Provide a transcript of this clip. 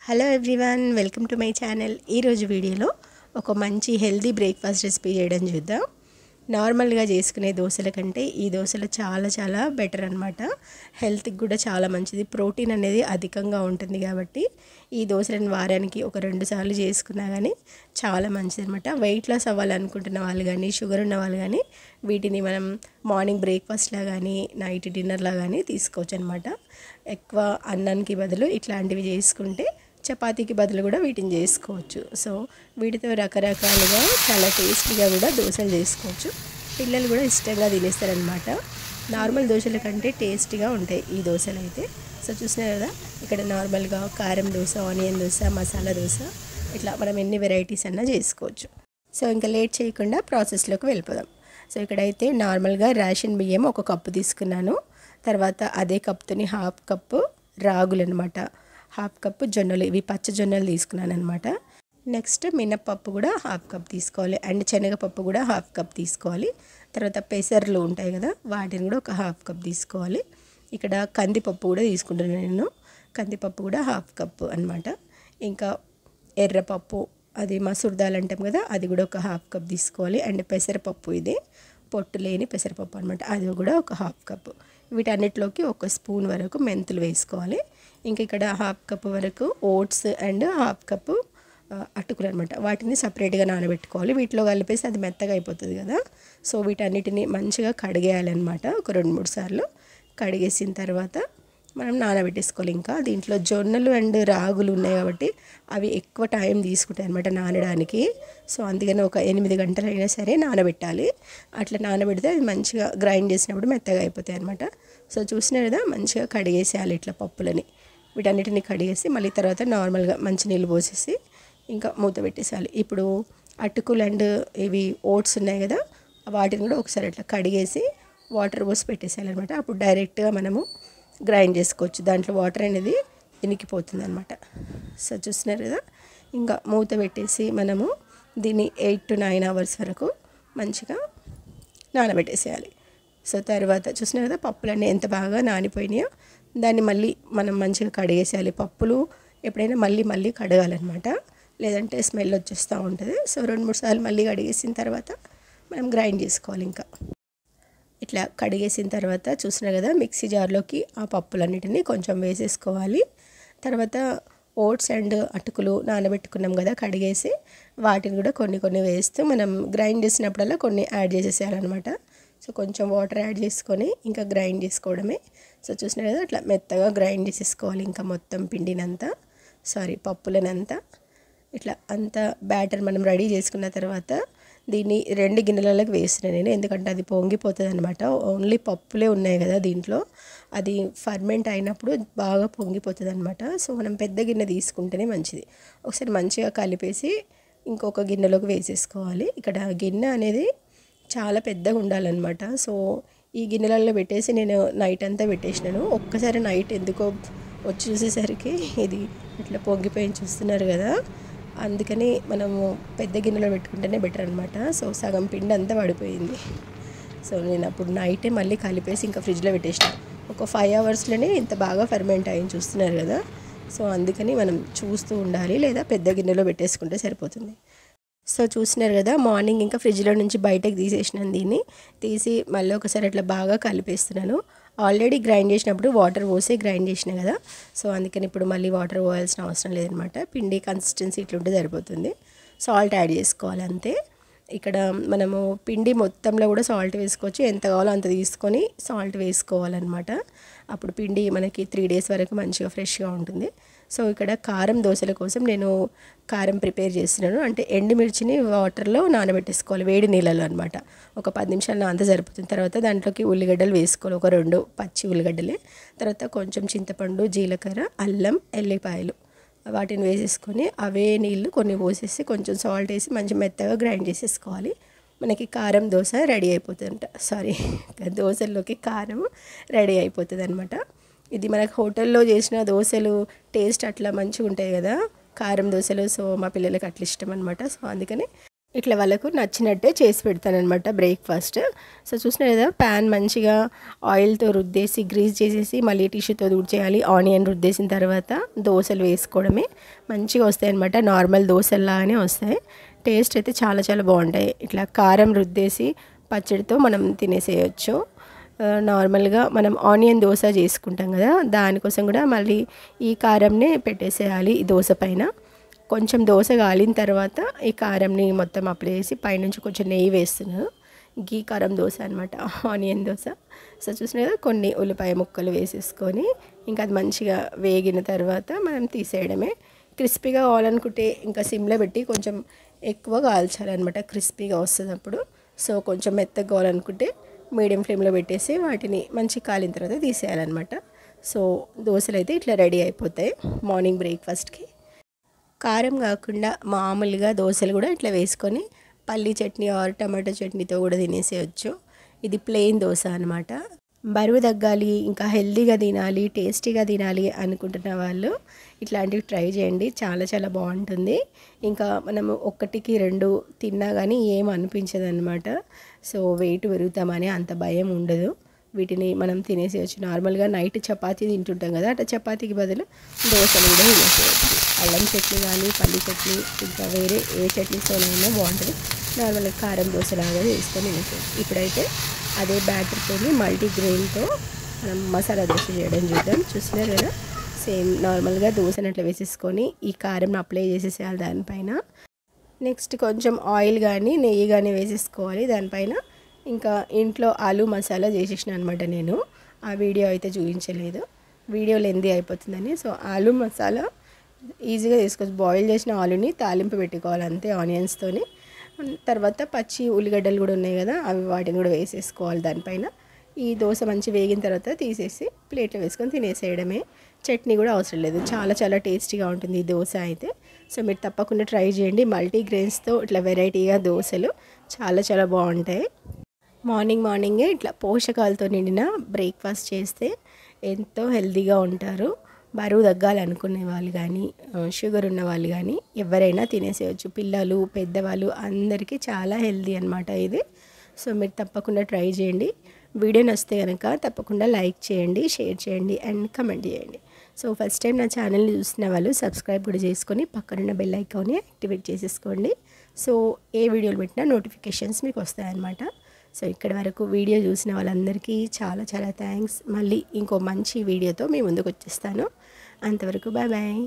Hello everyone, welcome to my channel. ఈరోజు వీడియోలో ఒక మంచి హెల్దీ బ్రేక్ఫాస్ట్ రెసిపీ చేయడం చూద్దాం. నార్మల్గా చేసుకునే దోశల కంటే ఈ దోశలు చాలా చాలా బెటర్ అనమాట. హెల్త్కి కూడా చాలా మంచిది. ప్రోటీన్ అనేది అధికంగా ఉంటుంది కాబట్టి ఈ దోశలను వారానికి ఒక 2 సార్లు చేసుకున్నా కానీ చాలా మంచిది అనమాట. వెయిట్ లాస్ అవ్వాలనుకుంటున్న వాళ్ళు కానీ, షుగర్ ఉన్న వాళ్ళు కానీ వీటిని మనం మార్నింగ్ బ్రేక్ఫాస్ట్లా కానీ, నైట్ డిన్నర్లా కానీ తీసుకోవచ్చు అనమాట. ఎక్కువ అన్నానికి బదులు ఇట్లాంటివి చేసుకుంటే చపాతీకి బదులు కూడా వీటిని చేసుకోవచ్చు. సో వీటితో రకరకాలుగా చాలా టేస్టీగా కూడా దోశలు చేసుకోవచ్చు. పిల్లలు కూడా ఇష్టంగా తినేస్తారనమాట. నార్మల్ దోశల కంటే టేస్టీగా ఉంటాయి ఈ దోశలు అయితే. సో చూసినారు కదా, ఇక్కడ నార్మల్గా కారం దోశ, ఆనియన్ దోశ, మసాలా దోశ, ఇట్లా మనం ఎన్ని వెరైటీస్ అన్నా చేసుకోవచ్చు. సో ఇంకా లేట్ చేయకుండా ప్రాసెస్లోకి వెళ్ళిపోదాం. సో ఇక్కడైతే నార్మల్గా రేషన్ బియ్యం 1 కప్పు తీసుకున్నాను. తర్వాత అదే కప్తోని 1/2 కప్పు రాగులు అనమాట, 1/2 కప్పు జొన్నలు, ఇవి పచ్చ జొన్నలు తీసుకున్నాను అనమాట. నెక్స్ట్ మినప్పప్పు కూడా 1/2 కప్ తీసుకోవాలి, అండ్ శనగపప్పు కూడా 1/2 కప్ తీసుకోవాలి. తర్వాత పెసర్లు ఉంటాయి కదా, వాటిని కూడా ఒక 1/2 కప్ తీసుకోవాలి. ఇక్కడ కందిపప్పు కూడా తీసుకుంటున్నాను నేను, కందిపప్పు కూడా 1/2 కప్పు అనమాట. ఇంకా ఎర్రపప్పు, అది మసూర్ దాల్ అంటాం కదా, అది కూడా ఒక 1/2 కప్ తీసుకోవాలి. అండ్ పెసరపప్పు, ఇది పొట్టు లేని పెసరపప్పు అనమాట, అది కూడా ఒక 1/2 కప్పు. వీటన్నిటిలోకి 1 స్పూన్ వరకు మెంతులు వేసుకోవాలి. ఇంక ఇక్కడ 1/2 కప్పు వరకు ఓట్స్ అండ్ 1/2 కప్పు అటుకులు అనమాట, వాటిని సపరేట్గా నానబెట్టుకోవాలి. వీటిలో కలిపేసి అది మెత్తగా అయిపోతుంది కదా. సో వీటన్నిటిని మంచిగా కడిగేయాలన్నమాట. ఒక 2-3 సార్లు కడిగేసిన తర్వాత మనం నానబెట్టేసుకోవాలి. ఇంకా దీంట్లో జొన్నలు అండ్ రాగులు ఉన్నాయి కాబట్టి అవి ఎక్కువ టైం తీసుకుంటాయి అనమాట నానడానికి. సో అందుకని ఒక 8 గంటలు అయినా సరే నానబెట్టాలి. అట్లా నానబెడితే అది మంచిగా గ్రైండ్ చేసినప్పుడు మెత్తగా అయిపోతాయి అనమాట. సో చూసినా కదా, మంచిగా కడిగేసేయాలి ఇట్లా పప్పులని. వీటన్నిటిని కడిగేసి మళ్ళీ తర్వాత నార్మల్గా మంచినీళ్ళు పోసేసి ఇంకా మూత పెట్టేసేయాలి. ఇప్పుడు అటుకులు అండ్ ఇవి ఓట్స్ ఉన్నాయి కదా, వాటిని కూడా ఒకసారి అట్లా కడిగేసి వాటర్ పోసి పెట్టేసేయాలి అనమాట. అప్పుడు డైరెక్ట్గా మనము గ్రైండ్ చేసుకోవచ్చు, దాంట్లో వాటర్ అనేది ఇనికిపోతుంది అనమాట. సో చూస్తున్నారు కదా, ఇంకా మూత పెట్టేసి మనము దీన్ని 8 to 9 అవర్స్ వరకు మంచిగా నానబెట్టేసేయాలి. సో తర్వాత చూసినారు కదా, పప్పులన్నీ ఎంత బాగా నానిపోయినాయో. దాన్ని మళ్ళీ మనం మంచిగా కడిగేసేయాలి. పప్పులు ఎప్పుడైనా మళ్ళీ కడగాలన్నమాట, లేదంటే స్మెల్ వచ్చేస్తూ ఉంటుంది. సో 2-3 సార్లు మళ్ళీ కడిగేసిన తర్వాత మనం గ్రైండ్ చేసుకోవాలి. ఇంకా ఇట్లా కడిగేసిన తర్వాత చూసినా కదా, మిక్సీ జార్లోకి ఆ పప్పులన్నిటిని కొంచెం వేసేసుకోవాలి. తర్వాత ఓట్స్ అండ్ అటుకులు నానబెట్టుకున్నాం కదా కడిగేసి, వాటిని కూడా కొన్ని వేస్తూ మనం గ్రైండ్ చేసినప్పుడల్లా కొన్ని యాడ్ చేసేసేయాలన్నమాట. సో కొంచెం వాటర్ యాడ్ చేసుకొని ఇంకా గ్రైండ్ చేసుకోవడమే. సో చూసినా కదా, అట్లా మెత్తగా గ్రైండ్ చేసేసుకోవాలి. ఇంకా మొత్తం పప్పులనంతా ఇట్లా అంతా బ్యాటర్ మనం రెడీ చేసుకున్న తర్వాత దీన్ని 2 గిన్నెలలోకి వేస్తున్నాను నేను, ఎందుకంటే అది పొంగిపోతుంది అనమాట. ఓన్లీ పప్పులే ఉన్నాయి కదా దీంట్లో, అది ఫర్మెంట్ అయినప్పుడు బాగా పొంగిపోతుంది అనమాట. సో మనం పెద్ద గిన్నె తీసుకుంటేనే మంచిది. ఒకసారి మంచిగా కలిపేసి ఇంకొక గిన్నెలోకి వేసేసుకోవాలి. ఇక్కడ గిన్నె అనేది చాలా పెద్దగా ఉండాలన్నమాట. సో ఈ గిన్నెలలో పెట్టేసి నేను నైట్ అంతా పెట్టేసినాను. ఒక్కసారి నైట్ ఎందుకో వచ్చి చూసేసరికి ఇది ఇట్లా పొంగిపోయి చూస్తున్నారు కదా, అందుకని మనము పెద్ద గిన్నెలో పెట్టుకుంటేనే బెటర్ అనమాట. సో సగం పిండి అంతా పడిపోయింది. సో నేను అప్పుడు నైటే మళ్ళీ కలిపేసి ఇంకా ఫ్రిడ్జ్లో పెట్టేసిన. ఒక 5 అవర్స్లోనే ఇంత బాగా ఫర్మెంట్ అయ్యి చూస్తున్నారు కదా. సో అందుకని మనం చూస్తూ ఉండాలి, లేదా పెద్ద గిన్నెలో పెట్టేసుకుంటే సరిపోతుంది. సో చూసినారు కదా, మార్నింగ్ ఇంకా ఫ్రిడ్జ్లో నుంచి బయటకు తీసేసినాను. దీన్ని తీసి మళ్ళీ ఒకసారి అట్లా బాగా కలిపేస్తున్నాను. ఆల్రెడీ గ్రైండ్ చేసినప్పుడు వాటర్ పోసి గ్రైండ్ చేసిన కదా, సో అందుకని ఇప్పుడు మళ్ళీ వాటర్ పోయాల్సిన అవసరం లేదనమాట. పిండి కన్సిస్టెన్సీ ఇట్లుంటే సరిపోతుంది. సాల్ట్ యాడ్ చేసుకోవాలి అంతే. ఇక్కడ మనము పిండి మొత్తంలో కూడా సాల్ట్ వేసుకోవచ్చు, ఎంత కావాలో అంత తీసుకొని సాల్ట్ వేసుకోవాలన్నమాట. అప్పుడు పిండి మనకి 3 days వరకు మంచిగా ఫ్రెష్గా ఉంటుంది. సో ఇక్కడ కారం దోశల కోసం నేను కారం ప్రిపేర్ చేస్తున్నాను. అంటే ఎండుమిర్చిని వాటర్లో నానబెట్టేసుకోవాలి, వేడి నీళ్ళలో అనమాట. ఒక 10 నిమిషాలు నానితే సరిపోతుంది. తర్వాత దాంట్లోకి ఉల్లిగడ్డలు వేసుకోవాలి, ఒక 2 పచ్చి ఉల్లిగడ్డలే. తర్వాత కొంచెం చింతపండు, జీలకర్ర, అల్లం, ఎల్లిపాయలు, వాటిని వేసేసుకొని అవే నీళ్ళు కొన్ని పోసేసి కొంచెం సాల్ట్ వేసి మంచి మెత్తగా గ్రైండ్ చేసేసుకోవాలి. మనకి కారం దోశ రెడీ అయిపోతుంది. దోశల్లోకి కారం రెడీ అయిపోతుంది అనమాట. ఇది మనకు హోటల్లో చేసిన దోశలు టేస్ట్ అట్లా మంచిగా ఉంటాయి కదా కారం దోశలు. సో మా పిల్లలకి అట్లా ఇష్టం అనమాట. సో అందుకని ఇట్లా వాళ్ళకు నచ్చినట్టే చేసి పెడతానమాట బ్రేక్ఫాస్ట్. సో చూసినా కదా, ప్యాన్ మంచిగా ఆయిల్తో రుద్దేసి గ్రీస్ చేసేసి మళ్ళీ టిష్యూతో తుడిచేయాలి. ఆనియన్ రుద్దేసిన తర్వాత దోశలు వేసుకోవడమే. మంచిగా వస్తాయి అనమాట, నార్మల్ దోశల్లాగానే వస్తాయి. టేస్ట్ అయితే చాలా చాలా బాగుంటాయి. ఇట్లా కారం రుద్దేసి పచ్చడితో మనం తినేసేయచ్చు. నార్మల్గా మనం ఆనియన్ దోశ చేసుకుంటాం కదా, దానికోసం కూడా మళ్ళీ ఈ కారంనే పెట్టేసేయాలి ఈ దోశ పైన. కొంచెం దోశ కాలిన తర్వాత ఈ కారంని మొత్తం అప్లై చేసి పైనుంచి కొంచెం నెయ్యి వేస్తున్నాను. గీ కారం దోశ అనమాట, ఆనియన్ దోశ. సో చూసిన కదా, కొన్ని ఉల్లిపాయ ముక్కలు వేసేసుకొని ఇంకా అది మంచిగా వేగిన తర్వాత మనం తీసేయడమే. క్రిస్పీగా కావాలనుకుంటే ఇంకా సిమ్లో పెట్టి కొంచెం ఎక్కువ కాల్చాలన్నమాట, క్రిస్పీగా వస్తుంది అప్పుడు. సో కొంచెం మెత్తగా కావాలనుకుంటే మీడియం ఫ్లేమ్లో పెట్టేసి వాటిని మంచి కాలిన తర్వాత తీసేయాలన్నమాట. సో దోశలు అయితే ఇట్లా రెడీ అయిపోతాయి మార్నింగ్ బ్రేక్ఫాస్ట్కి. కారం కాకుండా మామూలుగా దోశలు కూడా ఇట్లా వేసుకొని పల్లీ చట్నీ ఆర్ టమాటో చట్నీతో కూడా తినేసేయచ్చు. ఇది ప్లెయిన్ దోశ అనమాట. బరువు తగ్గాలి, ఇంకా హెల్తీగా తినాలి, టేస్టీగా తినాలి అనుకుంటున్న వాళ్ళు ఇట్లాంటివి ట్రై చేయండి, చాలా చాలా బాగుంటుంది. ఇంకా మనము ఒకటికి రెండు తిన్నా కానీ ఏం అనిపించదు అనమాట. సో వెయిట్ పెరుగుతామని అంత భయం ఉండదు. వీటిని మనం తినేసేయచ్చు. నార్మల్గా నైట్ చపాతీ తింటుంటాం కదా, అట్లా చపాతీకి బదులు దోశలు కూడా తినేసేయచ్చు. అల్లం చట్నీ కానీ పల్లి చట్నీ ఇంకా వేరే ఏ చట్నీతోనైనా బాగుంటుంది. నార్మల్గా కారం దోశలాగా చేసుకొని తినేసేయచ్చు. ఇప్పుడైతే అదే బ్యాటర్తో మల్టీగ్రెయిన్తో మనం మసాలా దోశ చేయడం చూద్దాం. చూసినారు కదా, సేమ్ నార్మల్గా దోశను అట్లా వేసేసుకొని ఈ కారంని అప్లై చేసేసేయాలి దానిపైన. నెక్స్ట్ కొంచెం ఆయిల్ కానీ నెయ్యి కానీ వేసేసుకోవాలి దానిపైన. ఇంకా ఇంట్లో ఆలూ మసాలా చేసేసిన అనమాట నేను. ఆ వీడియో అయితే చూపించలేదు, వీడియో లెందీ అయిపోతుందని. సో ఆలూ మసాలా ఈజీగా చేసుకోవచ్చు. బాయిల్ చేసిన ఆలూని తాలింపు పెట్టుకోవాలి అంతే ఆనియన్స్తోని. తర్వాత పచ్చి ఉల్లిగడ్డలు కూడా ఉన్నాయి కదా, అవి వాటిని కూడా వేసేసుకోవాలి దానిపైన. ఈ దోశ మంచి వేగిన తర్వాత తీసేసి ప్లేట్లో వేసుకొని తినేసేయడమే. చట్నీ కూడా అవసరం లేదు, చాలా చాలా టేస్టీగా ఉంటుంది ఈ దోశ అయితే. సో మీరు తప్పకుండా ట్రై చేయండి. మల్టీగ్రెయిన్స్తో ఇట్లా వెరైటీగా దోశలు చాలా చాలా బాగుంటాయి. మార్నింగే ఇట్లా పోషకాలతో నిండిన బ్రేక్ఫాస్ట్ చేస్తే ఎంతో హెల్తీగా ఉంటారు. బరువు తగ్గాలనుకునే వాళ్ళు కానీ షుగర్ ఉన్న వాళ్ళు కానీ ఎవరైనా తినేసేయచ్చు. పిల్లలు పెద్దవాళ్ళు అందరికీ చాలా హెల్తీ అనమాట ఇది. సో మీరు తప్పకుండా ట్రై చేయండి. వీడియో నచ్చితే కనుక తప్పకుండా లైక్ చేయండి, షేర్ చేయండి అండ్ కమెంట్ చేయండి. సో ఫస్ట్ టైం నా ఛానల్ని చూసిన వాళ్ళు సబ్స్క్రైబ్ కూడా చేసుకొని పక్కనున్న బెల్ ఐకాన్ని యాక్టివేట్ చేసేసుకోండి. సో ఏ వీడియోలు పెట్టినా నోటిఫికేషన్స్ మీకు వస్తాయన్నమాట. సో ఇక్కడ వరకు వీడియో చూసిన వాళ్ళందరికీ చాలా చాలా థ్యాంక్స్. మళ్ళీ ఇంకో మంచి వీడియోతో మీ ముందుకు వచ్చేస్తాను. అంతవరకు బాయ్ బాయ్.